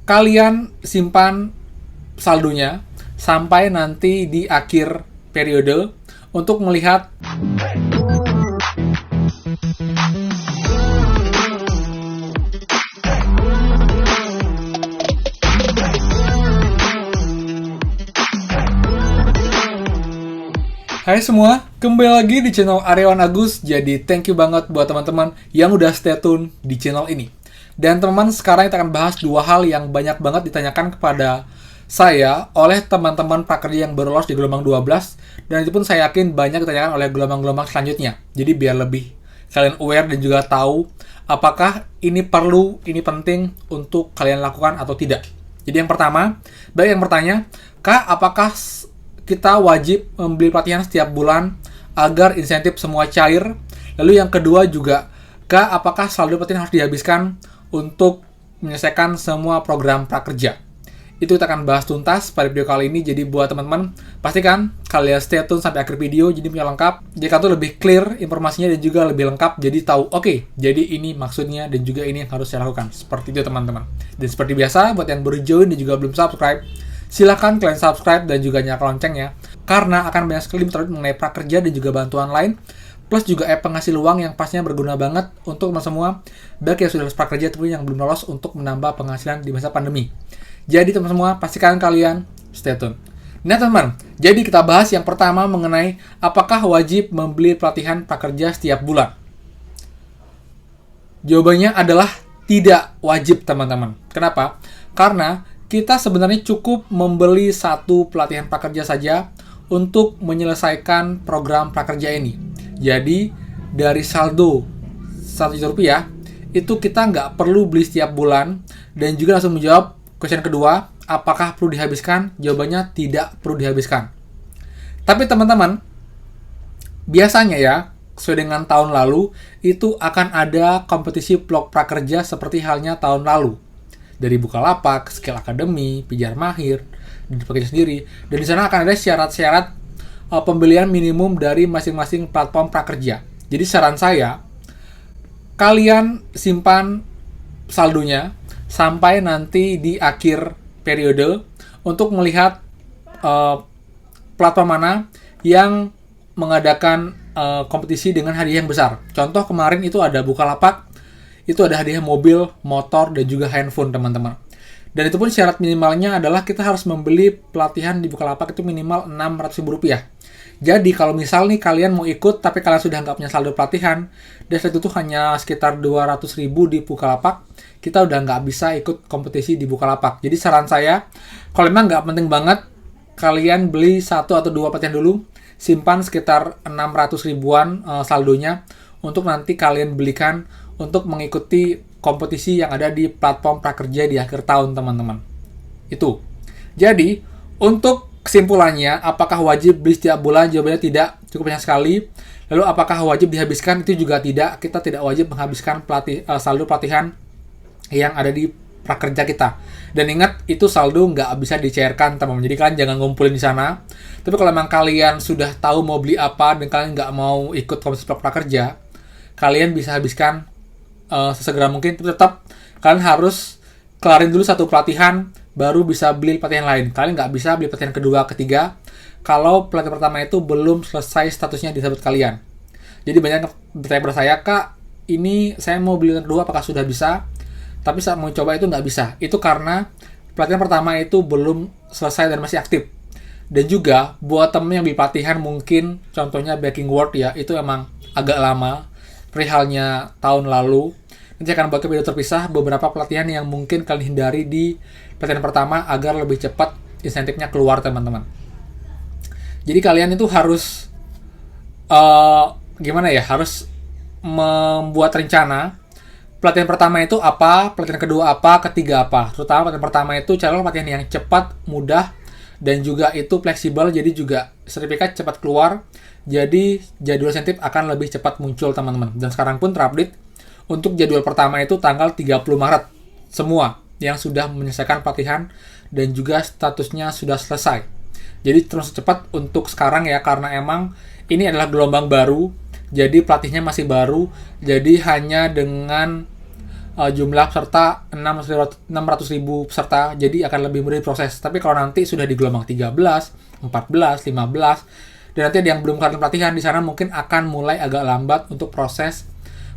kalian simpan saldonya sampai nanti di akhir periode untuk melihat Hai semua, kembali lagi di channel Aryawan Agus. Jadi thank you banget buat teman-teman yang udah stay tune di channel ini. Dan teman-teman, sekarang kita akan bahas dua hal yang banyak banget ditanyakan kepada saya oleh teman-teman prakerja yang baru lolos di gelombang 12. Dan itu pun saya yakin banyak ditanyakan oleh gelombang-gelombang selanjutnya. Jadi biar lebih kalian aware dan juga tahu apakah ini perlu, ini penting untuk kalian lakukan atau tidak. Jadi yang pertama, banyak yang bertanya, Kak, apakah kita wajib membeli pelatihan setiap bulan agar insentif semua cair? Lalu yang kedua juga, Kak, apakah saldo pelatihan harus dihabiskan untuk menyelesaikan semua program prakerja? Itu kita akan bahas tuntas pada video kali ini. Jadi buat teman-teman, pastikan kalian stay tune sampai akhir video, jadi punya lengkap. Jadi kalian tuh lebih clear informasinya dan juga lebih lengkap. Jadi tahu, oke, jadi ini maksudnya dan juga ini yang harus saya lakukan. Seperti itu teman-teman. Dan seperti biasa, buat yang baru join dan juga belum subscribe, silahkan kalian subscribe dan juga nyalakan loncengnya, karena akan banyak sekali terupdate mengenai prakerja dan juga bantuan lain, plus juga penghasil uang yang pastinya berguna banget untuk teman semua, baik yang sudah lolos prakerja ataupun yang belum lolos, untuk menambah penghasilan di masa pandemi. Jadi teman semua, pastikan kalian stay tune. Nah teman-teman, jadi kita bahas yang pertama mengenai apakah wajib membeli pelatihan prakerja setiap bulan. Jawabannya adalah tidak wajib teman-teman. Kenapa? Karena kita sebenarnya cukup membeli satu pelatihan prakerja saja untuk menyelesaikan program prakerja ini. Jadi, dari saldo Rp1 juta, itu kita nggak perlu beli setiap bulan. Dan juga langsung menjawab question kedua, apakah perlu dihabiskan? Jawabannya tidak perlu dihabiskan. Tapi teman-teman, biasanya ya, sesuai dengan tahun lalu, itu akan ada kompetisi vlog prakerja seperti halnya tahun lalu. Dari Bukalapak, Skill Academy, Pijar Mahir, dan pekerja sendiri. Dan di sana akan ada syarat-syarat pembelian minimum dari masing-masing platform prakerja. Jadi saran saya, kalian simpan saldonya sampai nanti di akhir periode untuk melihat platform mana yang mengadakan kompetisi dengan hadiah yang besar. Contoh kemarin itu ada Bukalapak, itu ada hadiah mobil, motor, dan juga handphone, teman-teman. Dan itu pun syarat minimalnya adalah kita harus membeli pelatihan di Bukalapak itu minimal Rp600.000. Jadi, kalau misal nih kalian mau ikut, tapi kalian sudah nggak punya saldo pelatihan, dan setelah itu hanya sekitar Rp200.000 di Bukalapak, kita udah nggak bisa ikut kompetisi di Bukalapak. Jadi, saran saya, kalau memang nggak penting banget, kalian beli 1 atau 2 pelatihan dulu, simpan sekitar 600 ribuan saldonya, untuk nanti kalian belikan untuk mengikuti kompetisi yang ada di platform prakerja di akhir tahun, teman-teman. Itu. Jadi, untuk kesimpulannya, apakah wajib beli setiap bulan? Jawabannya tidak, cukup banyak sekali. Lalu, apakah wajib dihabiskan? Itu juga tidak. Kita tidak wajib menghabiskan saldo pelatihan yang ada di prakerja kita. Dan ingat, itu saldo nggak bisa dicairkan, teman-teman. Jadi, kalian jangan ngumpulin di sana. Tapi kalau memang kalian sudah tahu mau beli apa dan kalian nggak mau ikut kompetisi prakerja, kalian bisa habiskan sesegera mungkin. Tapi tetap kalian harus kelarin dulu satu pelatihan, baru bisa beli pelatihan lain. Kalian nggak bisa beli pelatihan kedua, ketiga, kalau pelatihan pertama itu belum selesai statusnya di sahabat kalian. Jadi banyak bertanya pada saya, Kak, ini saya mau beli pelatihan kedua, apakah sudah bisa? Tapi saat mau coba itu nggak bisa. Itu karena pelatihan pertama itu belum selesai dan masih aktif. Dan juga buat temen yang beli pelatihan mungkin, contohnya Backing Word ya, itu emang agak lama, perihalnya tahun lalu. Nanti akan buat video terpisah beberapa pelatihan yang mungkin kalian hindari di pelatihan pertama agar lebih cepat insentifnya keluar, teman-teman. Jadi kalian itu harus harus membuat rencana. Pelatihan pertama itu apa, pelatihan kedua apa, ketiga apa. Terutama pelatihan pertama itu carilah pelatihan yang cepat, mudah, dan juga itu fleksibel, jadi juga sertifikat cepat keluar. Jadi jadwal insentif akan lebih cepat muncul, teman-teman. Dan sekarang pun terupdate. Untuk jadwal pertama itu tanggal 30 Maret. Semua yang sudah menyelesaikan pelatihan dan juga statusnya sudah selesai. Jadi terus cepat untuk sekarang ya, karena emang ini adalah gelombang baru. Jadi pelatihnya masih baru. Jadi hanya dengan jumlah peserta 600.000 peserta, jadi akan lebih mudah diproses. Tapi kalau nanti sudah di gelombang 13, 14, 15, dan nanti ada yang belum kelar pelatihan, di sana mungkin akan mulai agak lambat untuk proses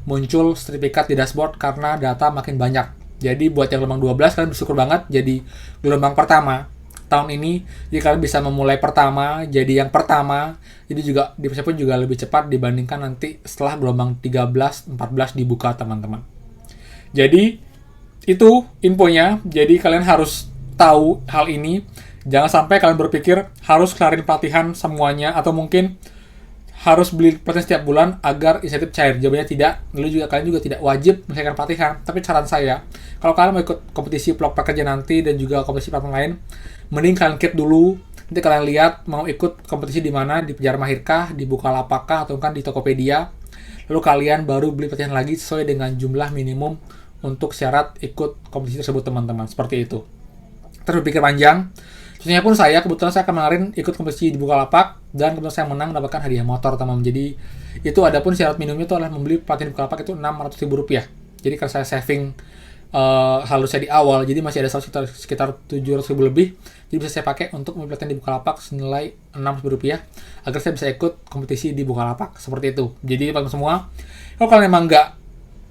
muncul sertifikat di dashboard karena data makin banyak. Jadi buat yang gelombang 12, kalian bersyukur banget jadi gelombang pertama tahun ini, jadi kalian bisa memulai pertama, jadi yang pertama, jadi juga diproses pun juga lebih cepat dibandingkan nanti setelah gelombang 13, 14 dibuka teman-teman. Jadi itu infonya, jadi kalian harus tahu hal ini. Jangan sampai kalian berpikir harus kelarin pelatihan semuanya atau mungkin harus beli pelatihan setiap bulan agar insentif cair. Jawabannya tidak. Lalu juga kalian juga tidak wajib menyelesaikan pelatihan. Tapi saran saya, kalau kalian mau ikut kompetisi vlog prakerja nanti dan juga kompetisi pelatihan lain, mending kalian keep dulu. Nanti kalian lihat mau ikut kompetisi di mana, di Pejar Mahirkah, di Bukalapak, atau kan di Tokopedia. Lalu kalian baru beli pelatihan lagi sesuai dengan jumlah minimum untuk syarat ikut kompetisi tersebut teman-teman. Seperti itu. Terus berpikir panjang. Contohnya pun kebetulan saya kemarin ikut kompetisi di Bukalapak dan kebetulan saya menang mendapatkan hadiah motor teman-teman. Jadi itu adapun syarat minimumnya itu adalah membeli pelatihan di Bukalapak itu Rp600.000. Jadi kalau saya saving harusnya di awal, jadi masih ada sekitar Rp700.000 lebih. Jadi bisa saya pakai untuk membeli pelatihan di Bukalapak senilai Rp600.000 agar saya bisa ikut kompetisi di Bukalapak. Seperti itu. Jadi teman-teman semua, kalau kalian memang nggak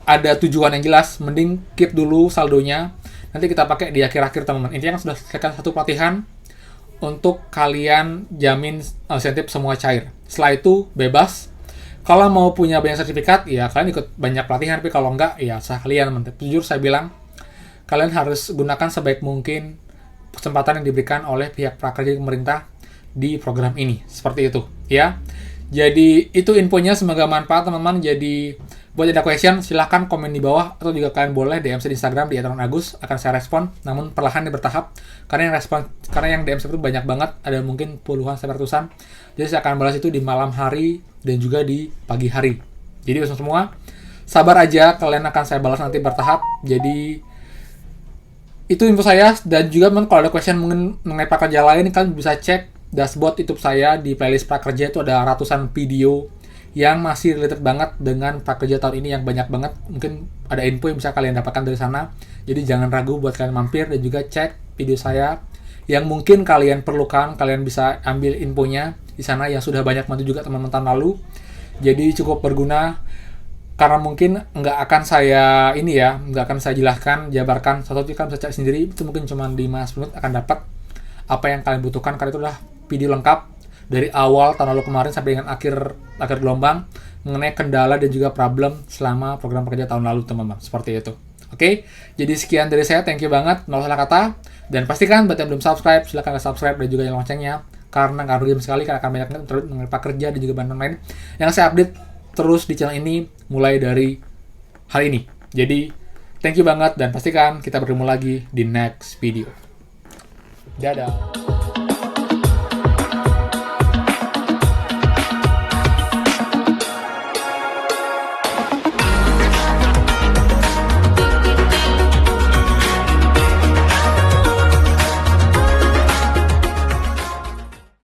ada tujuan yang jelas, mending keep dulu saldonya. Nanti kita pakai di akhir-akhir teman-teman. Intinya kan sudah selesaikan satu pelatihan untuk kalian jamin insentif semua cair. Setelah itu bebas. Kalau mau punya banyak sertifikat, ya kalian ikut banyak pelatihan. Tapi kalau enggak, ya sah kalian. Jujur saya bilang, kalian harus gunakan sebaik mungkin kesempatan yang diberikan oleh pihak prakerja pemerintah di program ini. Seperti itu, ya. Jadi itu infonya, semoga manfaat teman-teman. Jadi buat ada question, silahkan komen di bawah, atau juga kalian boleh DM saya di Instagram di @agus, akan saya respon, namun perlahan dan bertahap, karena yang DM saya itu banyak banget, ada mungkin puluhan sampai ratusan, jadi saya akan balas itu di malam hari dan juga di pagi hari. Jadi semua sabar aja, kalian akan saya balas nanti bertahap. Jadi itu info saya, dan juga kalau ada question mengenai prakerja lain, kalian bisa cek dashboard YouTube saya di playlist prakerja, itu ada ratusan video yang masih related banget dengan prakerja tahun ini yang banyak banget. Mungkin ada info yang bisa kalian dapatkan dari sana. Jadi jangan ragu buat kalian mampir dan juga cek video saya yang mungkin kalian perlukan. Kalian bisa ambil infonya di sana yang sudah banyak bantu juga teman-teman tahun lalu. Jadi cukup berguna karena mungkin nggak akan saya jelaskan, jabarkan. Satu kalian bisa cek sendiri. Itu mungkin cuma 5 menit akan dapat apa yang kalian butuhkan, karena itu adalah video lengkap dari awal tahun lalu kemarin sampai dengan akhir gelombang mengenai kendala dan juga problem selama program pekerja tahun lalu teman-teman. Seperti itu. Oke, jadi sekian dari saya, thank you banget, nol salah kata, dan pastikan buat yang belum subscribe, silahkan subscribe dan juga nyalakan loncengnya, karena nggak rugi sekali, karena akan banyak terus mengenai pekerja dan juga bantuan lain yang saya update terus di channel ini mulai dari hari ini. Jadi thank you banget, dan pastikan kita bertemu lagi di next video. Dadah.